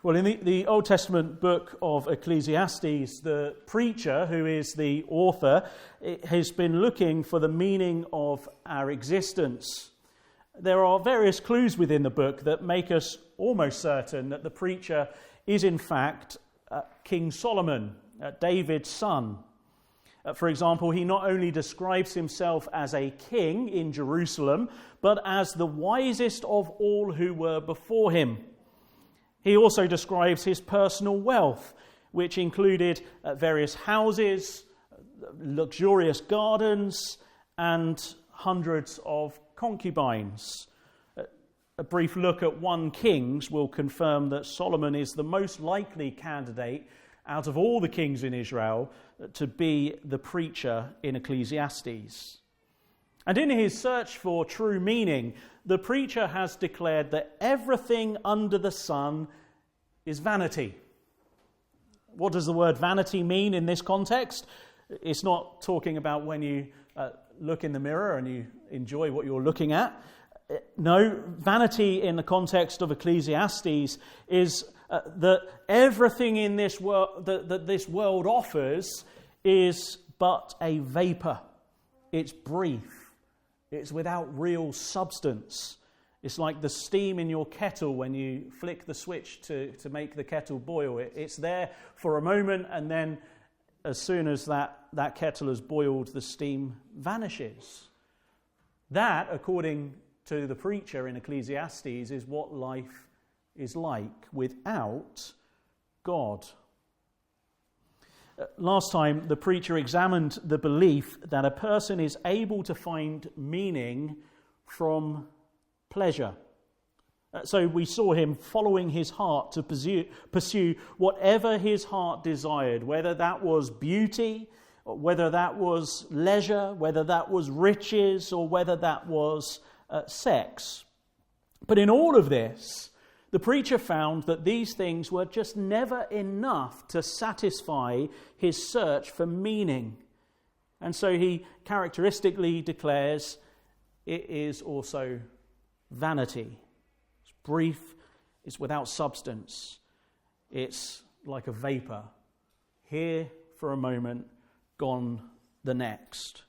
Well, in the Old Testament book of Ecclesiastes, the preacher, who is the author, has been looking for the meaning of our existence. There are various clues within the book that make us almost certain that the preacher is in fact King Solomon, David's son. For example, he not only describes himself as a king in Jerusalem, but as the wisest of all who were before him. He also describes his personal wealth, which included various houses, luxurious gardens, and hundreds of concubines. A brief look at 1 Kings will confirm that Solomon is the most likely candidate out of all the kings in Israel to be the preacher in Ecclesiastes. And in his search for true meaning, the preacher has declared that everything under the sun is vanity. What does the word vanity mean in this context? It's not talking about when you look in the mirror and you enjoy what you're looking at. No, vanity in the context of Ecclesiastes is that everything in this world that this world offers is but a vapor. It's brief. It's without real substance. It's like the steam in your kettle when you flick the switch to make the kettle boil. It's there for a moment, and then as soon as that kettle has boiled, the steam vanishes. That, according to the preacher in Ecclesiastes, is what life is like without God. Last time, the preacher examined the belief that a person is able to find meaning from pleasure. So we saw him following his heart to pursue whatever his heart desired, whether that was beauty, whether that was leisure, whether that was riches, or whether that was sex. But in all of this, the preacher found that these things were just never enough to satisfy his search for meaning. And so he characteristically declares it is also vanity. It's brief, it's without substance, it's like a vapor. Here for a moment, gone the next.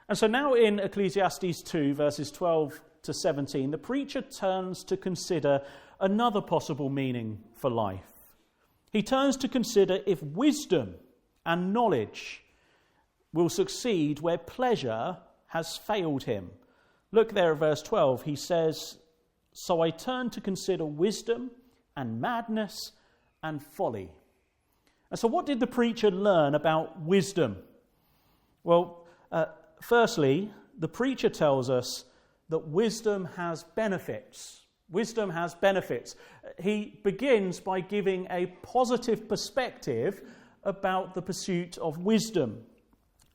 And so now in Ecclesiastes 2, verses 12 to 17, the preacher turns to consider another possible meaning for life. He turns to consider if wisdom and knowledge will succeed where pleasure has failed him. Look there at verse 12. He says, "So I turn to consider wisdom and madness and folly." And so what did the preacher learn about wisdom? Well, firstly, the preacher tells us that wisdom has benefits. Wisdom has benefits. He begins by giving a positive perspective about the pursuit of wisdom.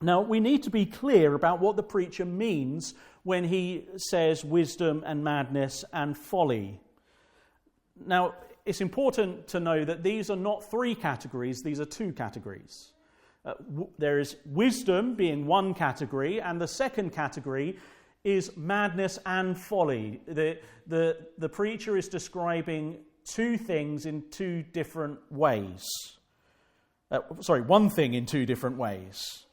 Now, we need to be clear about what the preacher means when he says wisdom and madness and folly. Now, it's important to know that these are not 3 categories, these are 2 categories. There is wisdom being one category, and the second category is madness and folly. The preacher is describing 2 things in 2 different ways. One thing in 2 different ways.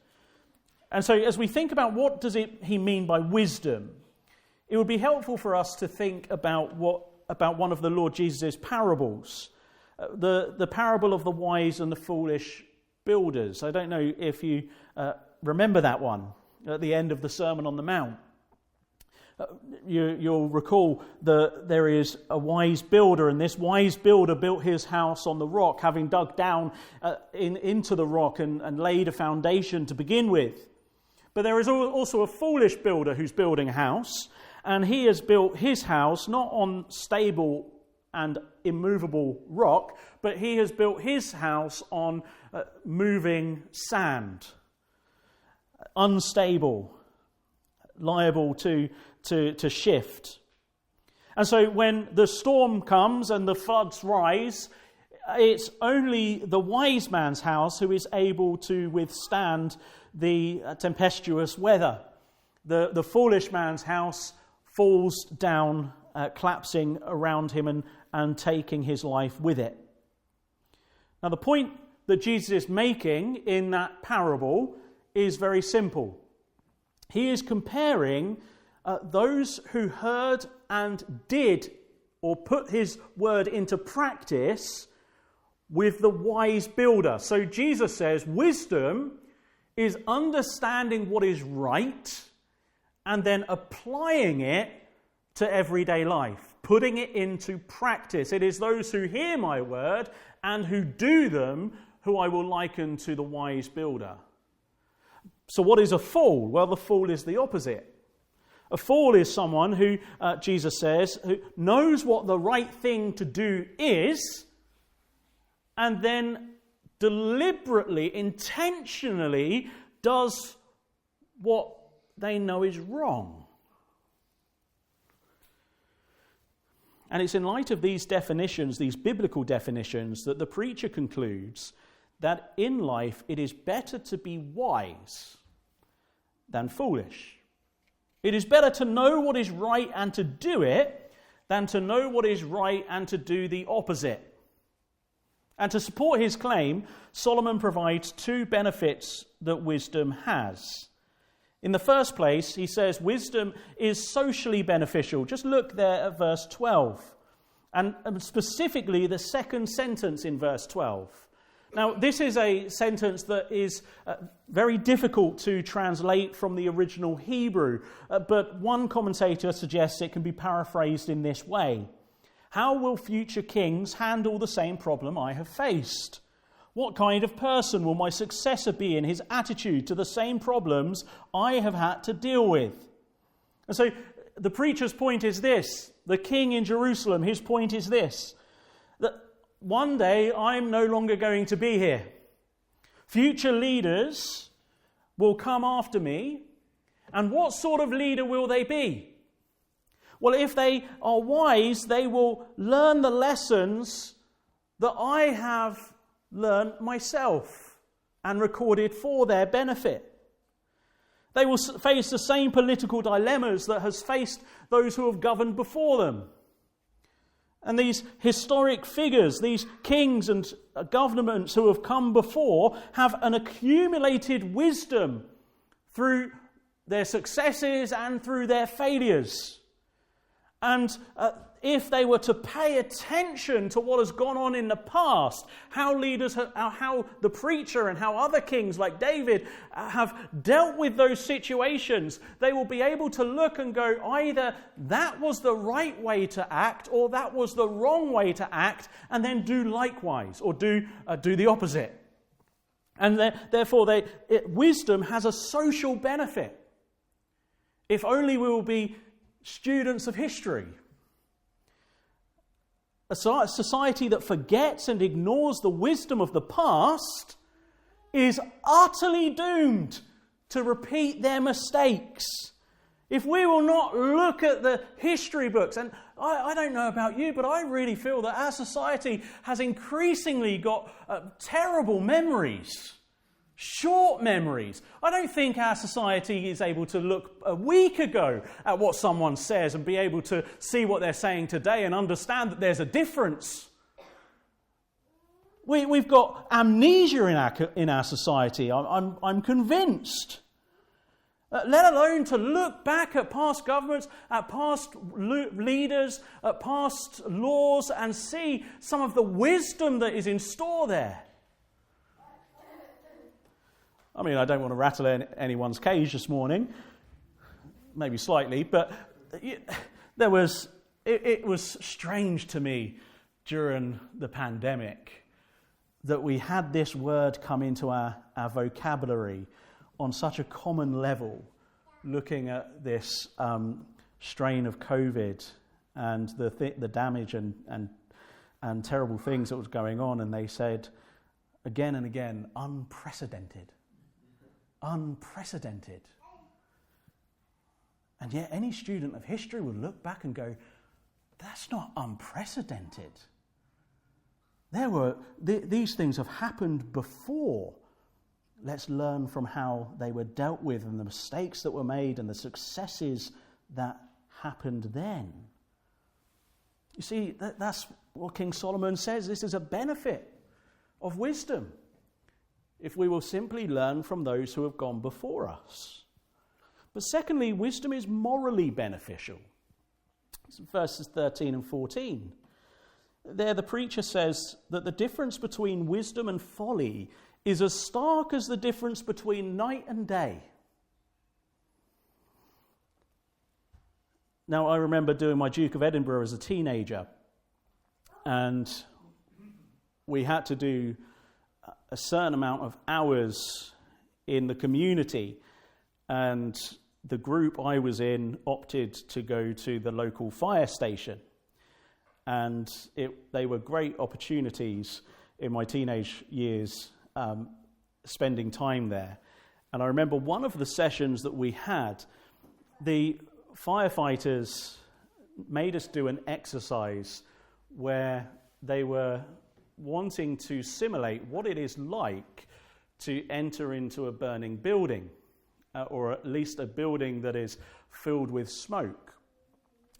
And so as we think about what does he mean by wisdom, it would be helpful for us to think about one of the Lord Jesus' parables, the parable of the wise and the foolish builders. I don't know if you remember that one at the end of the Sermon on the Mount. You'll recall that there is a wise builder, and this wise builder built his house on the rock, having dug down into the rock and laid a foundation to begin with. But there is also a foolish builder who's building a house, and he has built his house not on stable and immovable rock, but he has built his house on moving sand, unstable, liable to shift. And so when the storm comes and the floods rise, it's only the wise man's house who is able to withstand the tempestuous weather. The foolish man's house falls down, collapsing around him and taking his life with it. Now, the point that Jesus is making in that parable is very simple. He is comparing those who heard and did or put his word into practice with the wise builder. So Jesus says wisdom is understanding what is right and then applying it to everyday life, putting it into practice. It is those who hear my word and who do them who I will liken to the wise builder. So what is a fool? Well, the fool is the opposite. A fool is someone who, Jesus says, who knows what the right thing to do is and then deliberately, intentionally does what they know is wrong. And it's in light of these definitions, these biblical definitions, that the preacher concludes that in life it is better to be wise than foolish. It is better to know what is right and to do it than to know what is right and to do the opposite. And to support his claim, Solomon provides two benefits that wisdom has. In the first place, he says wisdom is socially beneficial. Just look there at verse 12. And specifically the second sentence in verse 12. Now, this is a sentence that is very difficult to translate from the original Hebrew. But one commentator suggests it can be paraphrased in this way. How will future kings handle the same problem I have faced? What kind of person will my successor be in his attitude to the same problems I have had to deal with? And so the preacher's point is this. The king in Jerusalem, his point is this. That one day I'm no longer going to be here. Future leaders will come after me. And what sort of leader will they be? Well, if they are wise, they will learn the lessons that I have learned myself and recorded for their benefit. They will face the same political dilemmas that has faced those who have governed before them. And these historic figures, these kings and governments who have come before, have an accumulated wisdom through their successes and through their failures. And if they were to pay attention to what has gone on in the past, how the preacher and how other kings like David have dealt with those situations, they will be able to look and go, either that was the right way to act or that was the wrong way to act, and then do likewise or do the opposite. And therefore, wisdom has a social benefit. If only we will be students of history. A society that forgets and ignores the wisdom of the past is utterly doomed to repeat their mistakes. If we will not look at the history books, and I don't know about you, but I really feel that our society has increasingly got terrible memories. Short memories. I don't think our society is able to look a week ago at what someone says and be able to see what they're saying today and understand that there's a difference. We've got amnesia in our society. I'm convinced. Let alone to look back at past governments, at past leaders, at past laws and see some of the wisdom that is in store there. I mean, I don't want to rattle anyone's cage this morning, maybe slightly, but it was strange to me during the pandemic that we had this word come into our vocabulary on such a common level, looking at this strain of COVID and the damage and terrible things that was going on, and they said again and again, unprecedented. Unprecedented. And yet any student of history would look back and go, that's not unprecedented. These things have happened before. Let's learn from how they were dealt with and the mistakes that were made and the successes that happened then. You see, that's what King Solomon says. This is a benefit of wisdom if we will simply learn from those who have gone before us. But secondly, wisdom is morally beneficial. It's verses 13 and 14. There the preacher says that the difference between wisdom and folly is as stark as the difference between night and day. Now, I remember doing my Duke of Edinburgh as a teenager, and we had to do a certain amount of hours in the community, and the group I was in opted to go to the local fire station. And they were great opportunities in my teenage years spending time there. And I remember one of the sessions that we had, the firefighters made us do an exercise where they were wanting to simulate what it is like to enter into a burning building, or at least a building that is filled with smoke.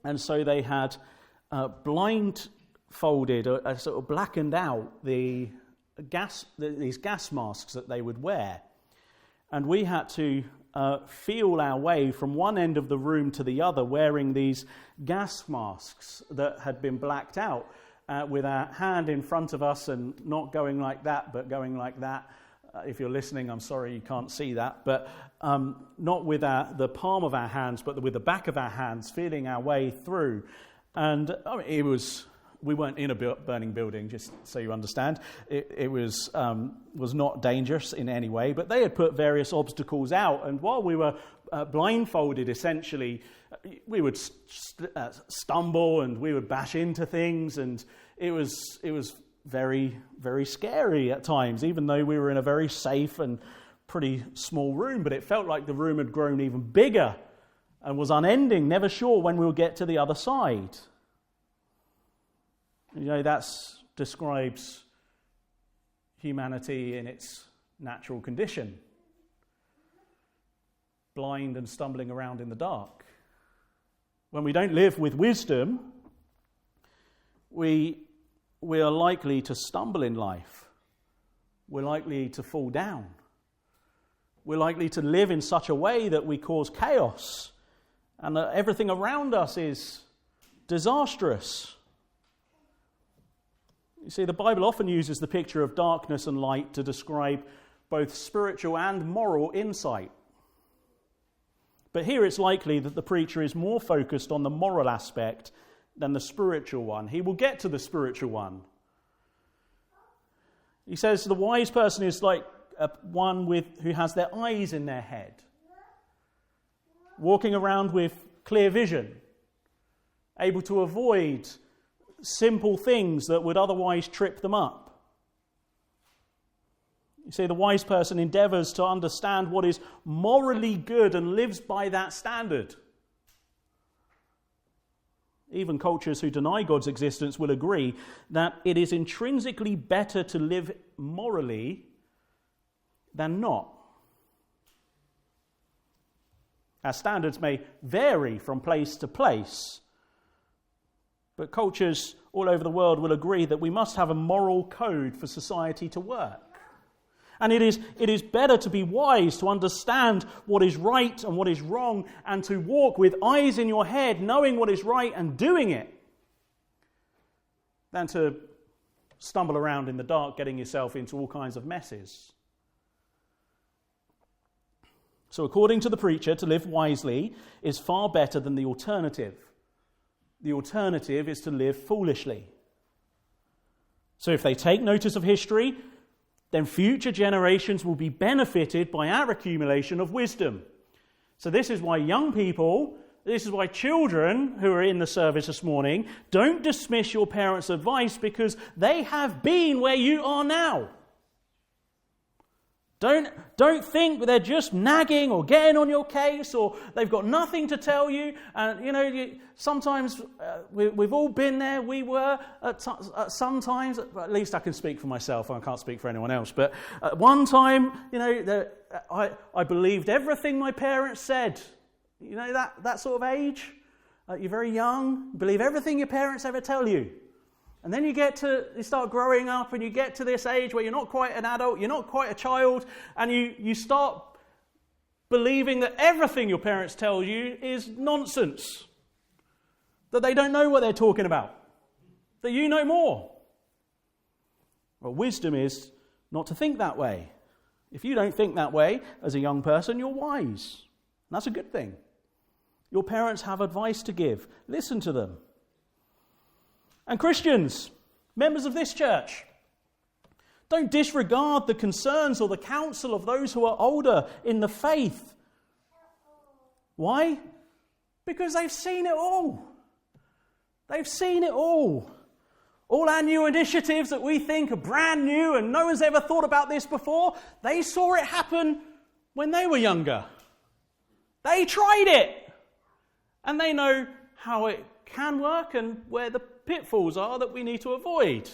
And so they had blindfolded, sort of blackened out these gas masks that they would wear. And we had to feel our way from one end of the room to the other wearing these gas masks that had been blacked out, with our hand in front of us and not going like that, but going like that. If you're listening, I'm sorry you can't see that, but not with the palm of our hands, but with the back of our hands, feeling our way through. And we weren't in a burning building, just so you understand. It was not dangerous in any way, but they had put various obstacles out. And while we were blindfolded, essentially, we would stumble and we would bash into things, and it was very, very scary at times, even though we were in a very safe and pretty small room. But it felt like the room had grown even bigger and was unending, never sure when we would get to the other side. You know, that describes humanity in its natural condition. Blind and stumbling around in the dark. When we don't live with wisdom, we are likely to stumble in life. We're likely to fall down. We're likely to live in such a way that we cause chaos, and that everything around us is disastrous. You see, the Bible often uses the picture of darkness and light to describe both spiritual and moral insight. But here it's likely that the preacher is more focused on the moral aspect than the spiritual one. He will get to the spiritual one. He says the wise person is like one who has their eyes in their head, walking around with clear vision, able to avoid simple things that would otherwise trip them up. You see, the wise person endeavours to understand what is morally good and lives by that standard. Even cultures who deny God's existence will agree that it is intrinsically better to live morally than not. Our standards may vary from place to place, but cultures all over the world will agree that we must have a moral code for society to work. And it is better to be wise, to understand what is right and what is wrong, and to walk with eyes in your head, knowing what is right and doing it, than to stumble around in the dark, getting yourself into all kinds of messes. So according to the preacher, to live wisely is far better than the alternative. The alternative is to live foolishly. So if they take notice of history, then future generations will be benefited by our accumulation of wisdom. So this is why young people, this is why children who are in the service this morning, don't dismiss your parents' advice, because they have been where you are now. Don't think they're just nagging or getting on your case, or they've got nothing to tell you. And sometimes we've all been there. We were sometimes. At least I can speak for myself. I can't speak for anyone else. But at one time, I believed everything my parents said. You know, that sort of age. You're very young. Believe everything your parents ever tell you. And then you start growing up and you get to this age where you're not quite an adult, you're not quite a child, and you start believing that everything your parents tell you is nonsense. That they don't know what they're talking about. That you know more. Well, wisdom is not to think that way. If you don't think that way as a young person, you're wise. And that's a good thing. Your parents have advice to give. Listen to them. And Christians, members of this church, don't disregard the concerns or the counsel of those who are older in the faith. Why? Because they've seen it all. They've seen it all. All our new initiatives that we think are brand new and no one's ever thought about this before, they saw it happen when they were younger. They tried it. And they know how it can work and where the pitfalls are that we need to avoid.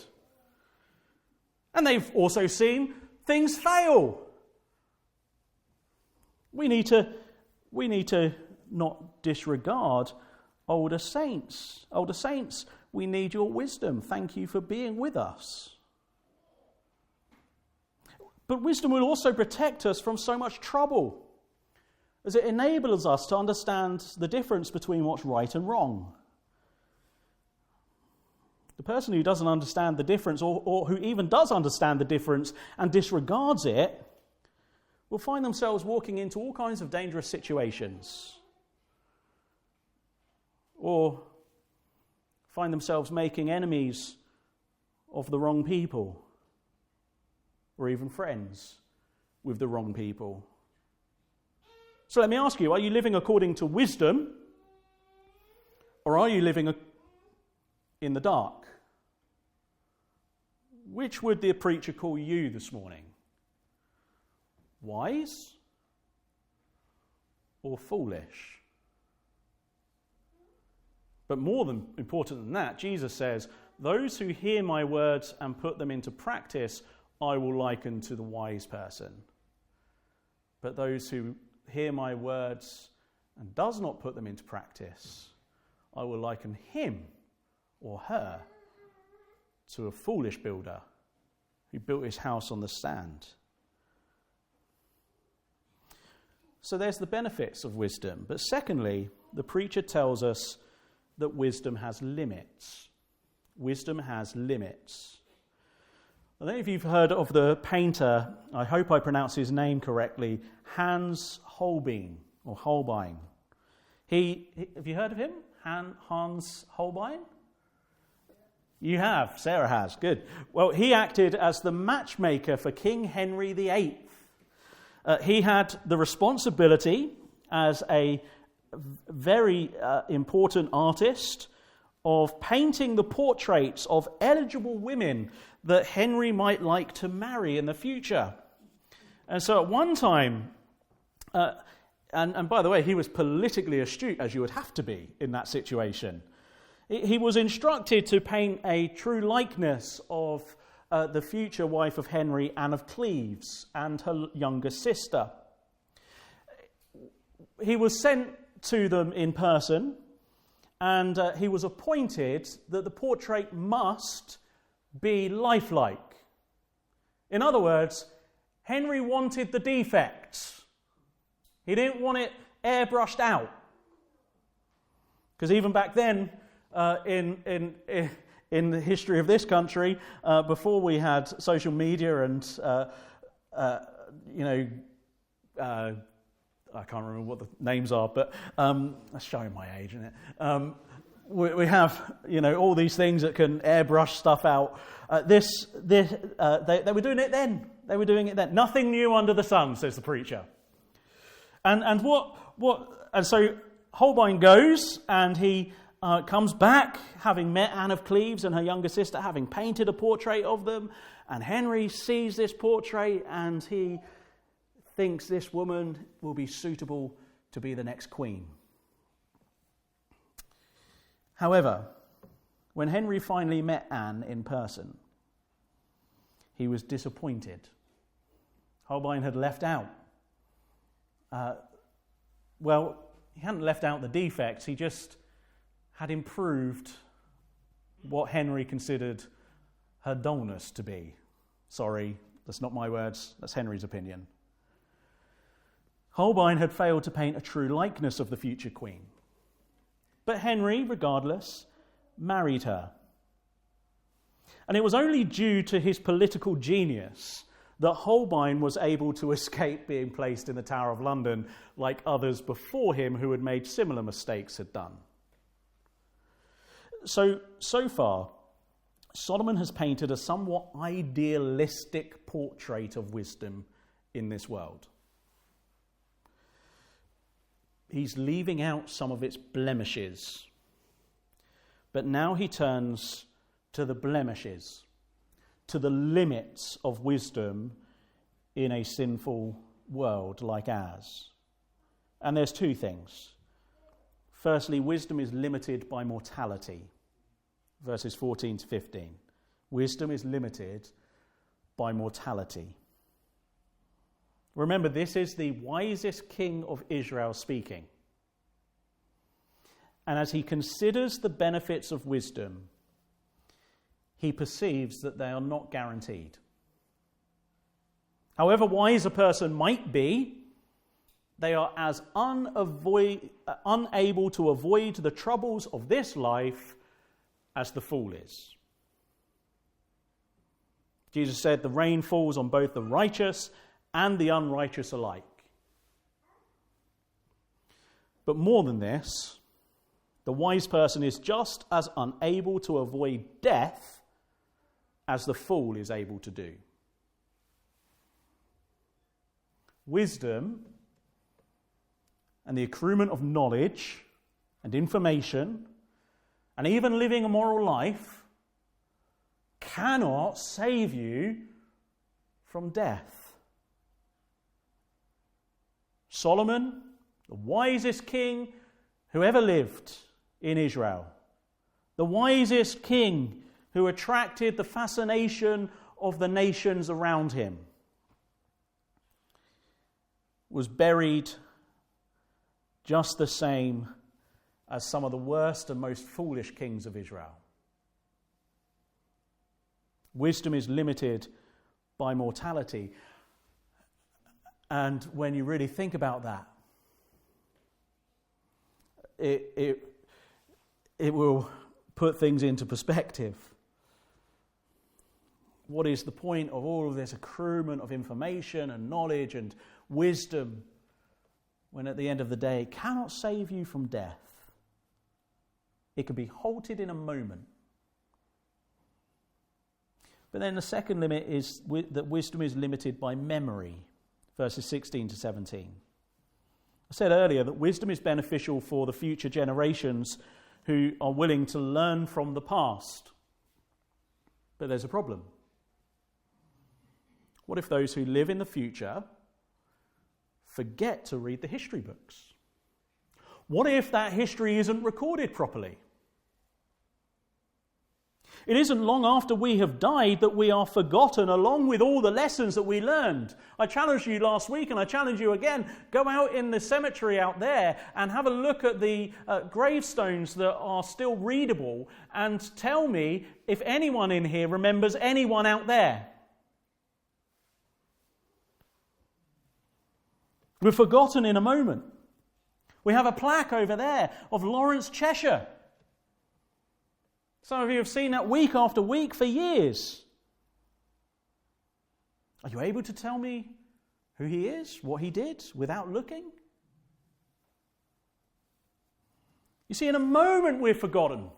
And they've also seen things fail. We need to not disregard older saints. Older saints, we need your wisdom. Thank you for being with us. But wisdom will also protect us from so much trouble, as it enables us to understand the difference between what's right and wrong. The person who doesn't understand the difference, or who even does understand the difference and disregards it, will find themselves walking into all kinds of dangerous situations. Or find themselves making enemies of the wrong people. Or even friends with the wrong people. So let me ask you, are you living according to wisdom? Or are you living in the dark? Which would the preacher call you this morning? Wise or foolish? But more than important than that, Jesus says, those who hear my words and put them into practice, I will liken to the wise person. But those who hear my words and does not put them into practice, I will liken him or her to a foolish builder who built his house on the sand. So there's the benefits of wisdom. But secondly, the preacher tells us that wisdom has limits. Wisdom has limits. I don't know if you've heard of the painter, I hope I pronounce his name correctly, Hans Holbein, or Holbein. Have you heard of him? Hans Holbein? You have. Sarah has. Good. Well, he acted as the matchmaker for King Henry VIII. He had the responsibility as a very important artist of painting the portraits of eligible women that Henry might like to marry in the future. And so at one time, and by the way, he was politically astute, as you would have to be in that situation. He was instructed to paint a true likeness of the future wife of Henry, Anne of Cleves, and her younger sister. He was sent to them in person, and he was appointed that the portrait must be lifelike. In other words, Henry wanted the defects. He didn't want it airbrushed out. Because even back then, in the history of this country, before we had social media and I can't remember what the names are, but that's showing my age, isn't it? We have all these things that can airbrush stuff out. They were doing it then. They were doing it then. Nothing new under the sun, says the preacher. And so Holbein goes and he comes back, having met Anne of Cleves and her younger sister, having painted a portrait of them. And Henry sees this portrait and he thinks this woman will be suitable to be the next queen. However, when Henry finally met Anne in person, he was disappointed. Holbein had left out. He hadn't left out the defects, he just had improved what Henry considered her dullness to be. Sorry, that's not my words, that's Henry's opinion. Holbein had failed to paint a true likeness of the future queen. But Henry, regardless, married her. And it was only due to his political genius that Holbein was able to escape being placed in the Tower of London like others before him who had made similar mistakes had done. So far, Solomon has painted a somewhat idealistic portrait of wisdom in this world. He's leaving out some of its blemishes. But now he turns to the blemishes, to the limits of wisdom in a sinful world like ours. And there's two things. Firstly, wisdom is limited by mortality. Verses 14 to 15. Wisdom is limited by mortality. Remember, this is the wisest king of Israel speaking. And as he considers the benefits of wisdom, he perceives that they are not guaranteed. However wise a person might be, they are as unable to avoid the troubles of this life as the fool is. Jesus said the rain falls on both the righteous and the unrighteous alike. But more than this, the wise person is just as unable to avoid death as the fool is able to do. Wisdom and the accruement of knowledge and information and even living a moral life cannot save you from death. Solomon, the wisest king who ever lived in Israel, the wisest king who attracted the fascination of the nations around him, was buried just the same as some of the worst and most foolish kings of Israel. Wisdom is limited by mortality. And when you really think about that, it will put things into perspective. What is the point of all of this accruement of information and knowledge and wisdom when at the end of the day it cannot save you from death? It can be halted in a moment. But then the second limit is that wisdom is limited by memory, verses 16 to 17. I said earlier that wisdom is beneficial for the future generations who are willing to learn from the past. But there's a problem. What if those who live in the future forget to read the history books? What if that history isn't recorded properly? It isn't long after we have died that we are forgotten along with all the lessons that we learned. I challenged you last week and I challenge you again. Go out in the cemetery out there and have a look at the gravestones that are still readable and tell me if anyone in here remembers anyone out there. We're forgotten in a moment. We have a plaque over there of Lawrence Cheshire. Some of you have seen that week after week for years. Are you able to tell me who he is, what he did, without looking? You see, in a moment we're forgotten.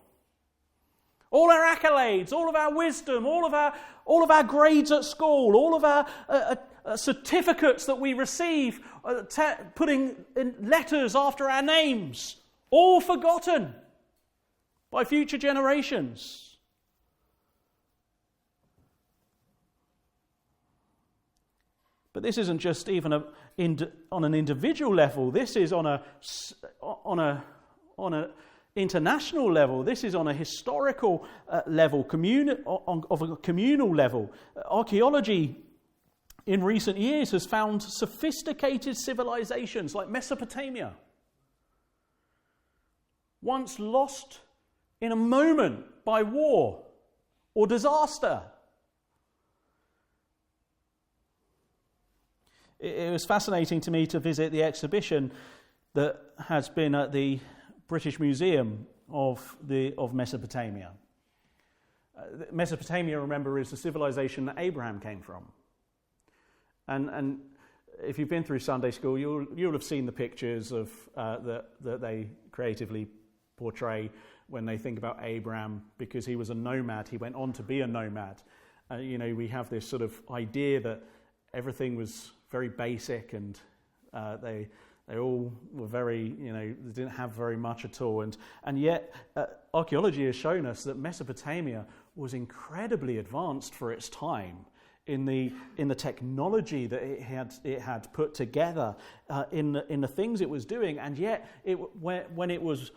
All our accolades, all of our wisdom, all of our grades at school, all of our certificates that we receive, putting in letters after our names, all forgotten by future generations. But this isn't just even on an individual level. This is on a international level. This is on a historical level, of a communal level. Archaeology in recent years has found sophisticated civilizations like Mesopotamia, once lost in a moment by war or disaster. It was fascinating to me to visit the exhibition that has been at the British Museum of Mesopotamia. Mesopotamia, remember, is the civilization that Abraham came from. And if you've been through Sunday school, you'll have seen the pictures of that they creatively portray when they think about Abraham, because he was a nomad. He went on to be a nomad. We have this sort of idea that everything was very basic, and they all were very, they didn't have very much at all. And yet, archaeology has shown us that Mesopotamia was incredibly advanced for its time in the technology that it had put together, in the things it was doing. And yet, when it was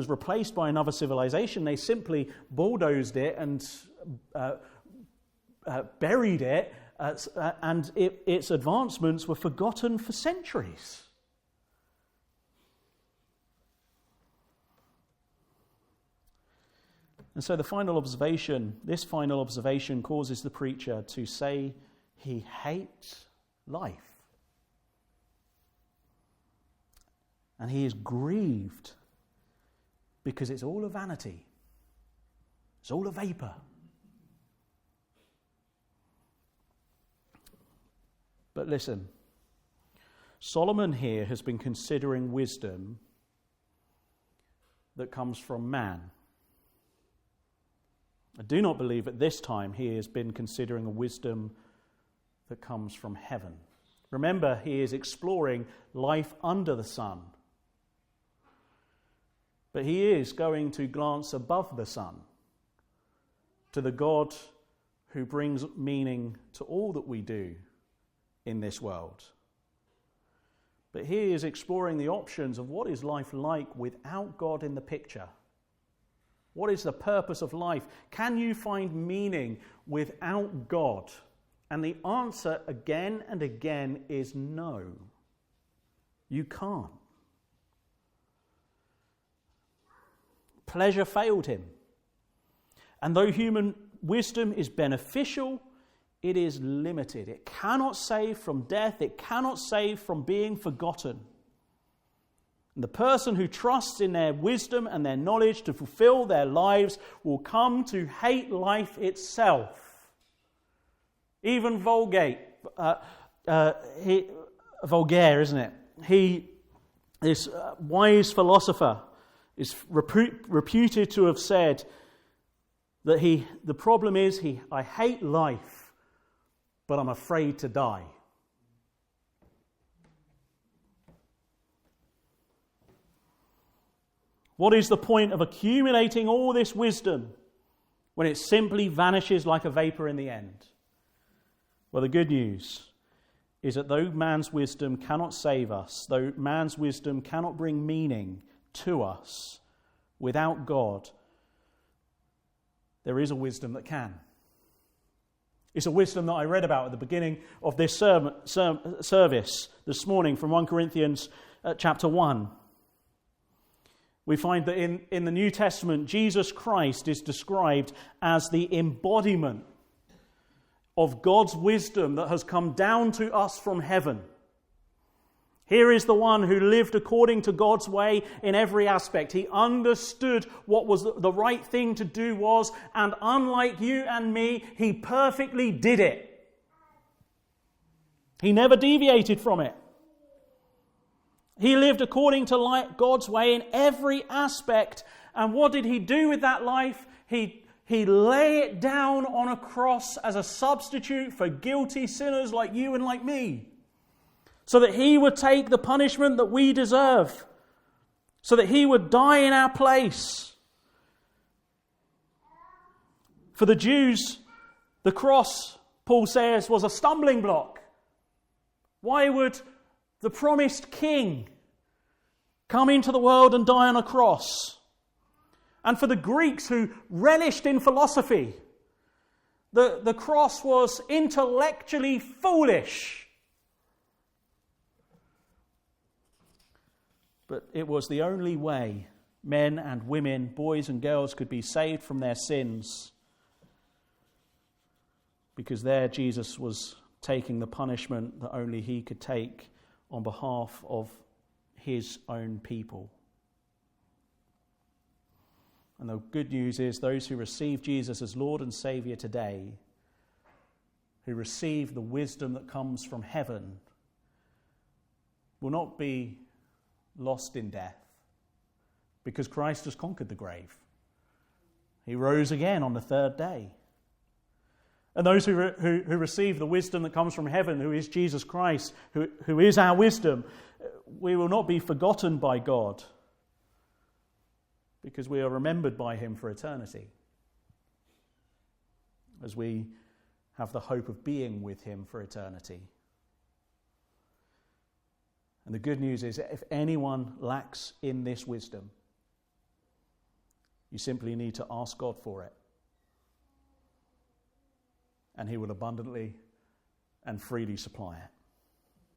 replaced by another civilization, they simply bulldozed it and buried it. And its advancements were forgotten for centuries. And so this final observation causes the preacher to say he hates life. And he is grieved because it's all a vanity. It's all a vapor. But listen, Solomon here has been considering wisdom that comes from man. I do not believe at this time he has been considering a wisdom that comes from heaven. Remember, he is exploring life under the sun. But he is going to glance above the sun to the God who brings meaning to all that we do in this world. But he is exploring the options of what is life like without God in the picture. What is the purpose of life? Can you find meaning without God? And the answer again and again is no. You can't. Pleasure failed him. And though human wisdom is beneficial, it is limited. It cannot save from death. It cannot save from being forgotten. And the person who trusts in their wisdom and their knowledge to fulfill their lives will come to hate life itself. Even Voltaire, isn't it? This wise philosopher, is reputed to have said that the problem is I hate life, but I'm afraid to die. What is the point of accumulating all this wisdom when it simply vanishes like a vapor in the end? Well, the good news is that though man's wisdom cannot save us, though man's wisdom cannot bring meaning to us without God, there is a wisdom that can. It's a wisdom that I read about at the beginning of this service this morning from 1 Corinthians chapter 1. We find that in the New Testament, Jesus Christ is described as the embodiment of God's wisdom that has come down to us from heaven. Here is the one who lived according to God's way in every aspect. He understood what was the right thing to do was, and unlike you and me, he perfectly did it. He never deviated from it. He lived according to God's way in every aspect. And what did he do with that life? He lay it down on a cross as a substitute for guilty sinners like you and like me, so that he would take the punishment that we deserve, so that he would die in our place. For the Jews, the cross, Paul says, was a stumbling block. Why would the promised king come into the world and die on a cross? And for the Greeks who relished in philosophy, the cross was intellectually foolish. But it was the only way men and women, boys and girls could be saved from their sins, because there Jesus was taking the punishment that only he could take on behalf of his own people. And the good news is those who receive Jesus as Lord and Saviour today, who receive the wisdom that comes from heaven, will not be lost in death, because Christ has conquered the grave. He rose again on the third day. And those who receive the wisdom that comes from heaven, who is Jesus Christ, who is our wisdom, we will not be forgotten by God, because we are remembered by him for eternity, as we have the hope of being with him for eternity. And the good news is that if anyone lacks in this wisdom, you simply need to ask God for it, and he will abundantly and freely supply it.